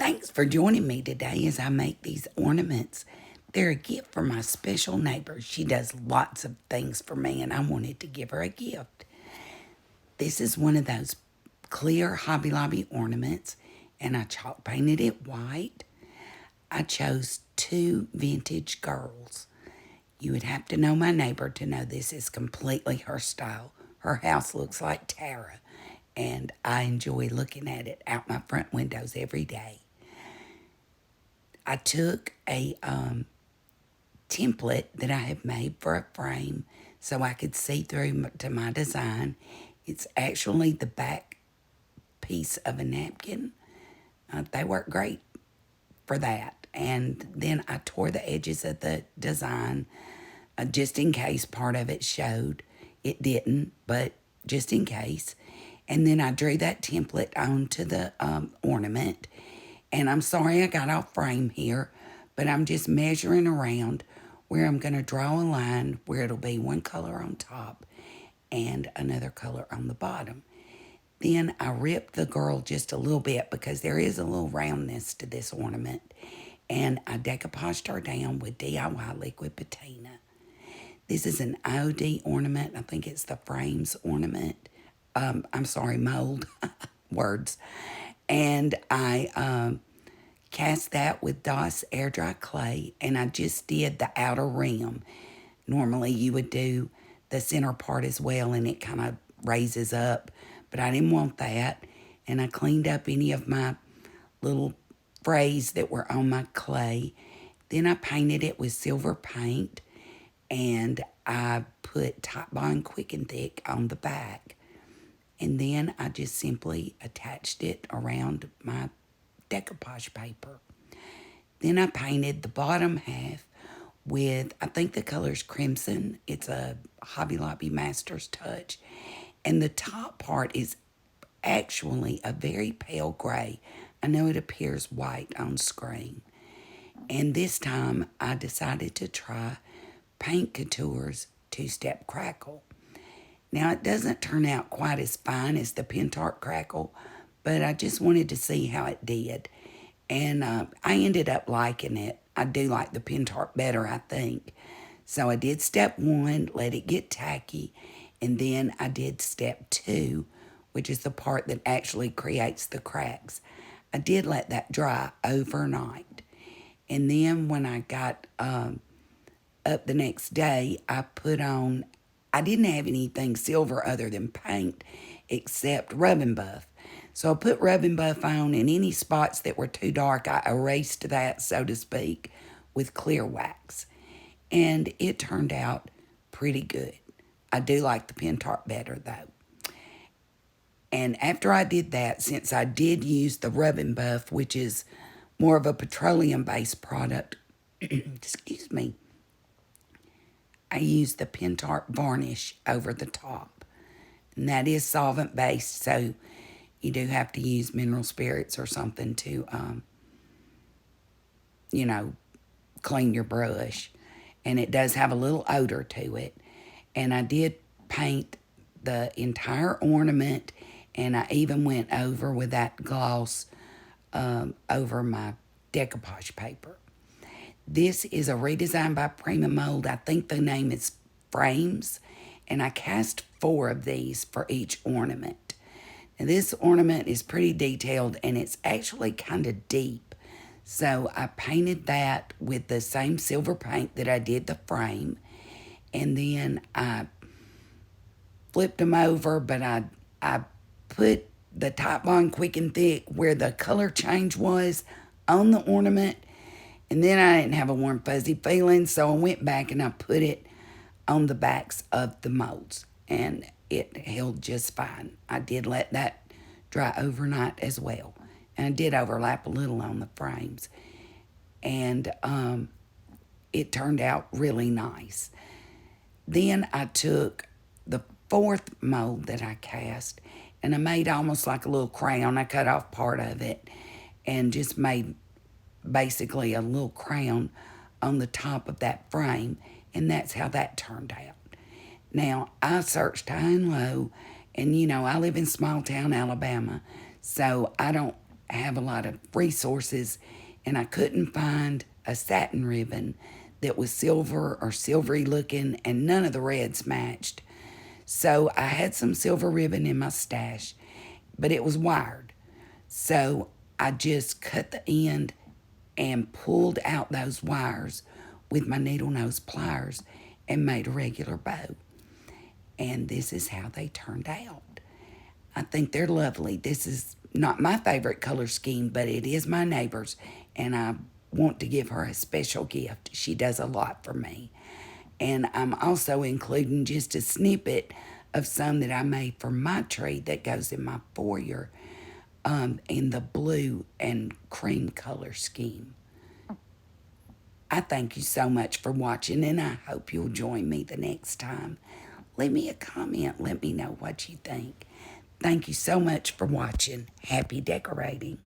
Thanks for joining me today as I make these ornaments. They're a gift for my special neighbor. She does lots of things for me, and I wanted to give her a gift. This is one of those clear Hobby Lobby ornaments, and I chalk painted it white. I chose two vintage girls. You would have to know my neighbor to know this is completely her style. Her house looks like Tara, and I enjoy looking at it out my front windows every day. I took a template that I have made for a frame so I could see through to my design. It's actually the back piece of a napkin. They work great for that. And then I tore the edges of the design just in case part of it showed. It didn't, but just in case. And then I drew that template onto the ornament. And I'm sorry I got off frame here, but I'm just measuring around where I'm going to draw a line where it'll be one color on top and another color on the bottom. Then I ripped the girl just a little bit because there is a little roundness to this ornament. And I decoupaged her down with DIY liquid patina. This is an IOD ornament. I think it's the frames ornament. Mold. Words. And I cast that with DOS air dry clay, and I just did the outer rim. Normally you would do the center part as well, and it kind of raises up, but I didn't want that. And I cleaned up any of my little frays that were on my clay. Then I painted it with silver paint, and I put Top Bond Quick and Thick on the back. And then I just simply attached it around my decoupage paper. Then I painted the bottom half with, I think the color's crimson. It's a Hobby Lobby Master's Touch. And the top part is actually a very pale gray. I know it appears white on screen. And this time I decided to try Paint Couture's two-step crackle. Now, it doesn't turn out quite as fine as the Pentart crackle, but I just wanted to see how it did. And I ended up liking it. I do like the Pentart better, I think. So I did step one, let it get tacky, and then I did step two, which is the part that actually creates the cracks. I did let that dry overnight. And then when I got up the next day, I put on, I didn't have anything silver other than paint except rub and buff. So I put rub and buff on, and any spots that were too dark, I erased that, so to speak, with clear wax. And it turned out pretty good. I do like the Pentart better, though. And after I did that, since I did use the rub and buff, which is more of a petroleum-based product, excuse me, I used the Pentart varnish over the top. And that is solvent-based, so you do have to use mineral spirits or something to, clean your brush. And it does have a little odor to it. And I did paint the entire ornament, and I even went over with that gloss over my decoupage paper. This is a redesign by Prima mold. I think the name is Frames, and I cast 4 of these for each ornament. Now, this ornament is pretty detailed, and it's actually kind of deep. So I painted that with the same silver paint that I did the frame, and then I flipped them over, but I put the Top Bond Quick and Thick where the color change was on the ornament. And then I didn't have a warm, fuzzy feeling, so I went back and I put it on the backs of the molds, and it held just fine. I did let that dry overnight as well, and I did overlap a little on the frames, and it turned out really nice. Then I took the 4th mold that I cast, and I made almost like a little crown. I cut off part of it and just made basically a little crown on the top of that frame, and that's how that turned out. Now, I searched high and low, and I live in small town Alabama, so I don't have a lot of resources, and I couldn't find a satin ribbon that was silver or silvery looking, and none of the reds matched. So I had some silver ribbon in my stash, but it was wired. So I just cut the end and pulled out those wires with my needle nose pliers and made a regular bow. And this is how they turned out. I think they're lovely. This is not my favorite color scheme, but it is my neighbor's, and I want to give her a special gift. She does a lot for me. And I'm also including just a snippet of some that I made for my tree that goes in my foyer in the blue and cream color scheme. I thank you so much for watching, and I hope you'll join me the next time. Leave me a comment. Let me know what you think. Thank you so much for watching. Happy decorating.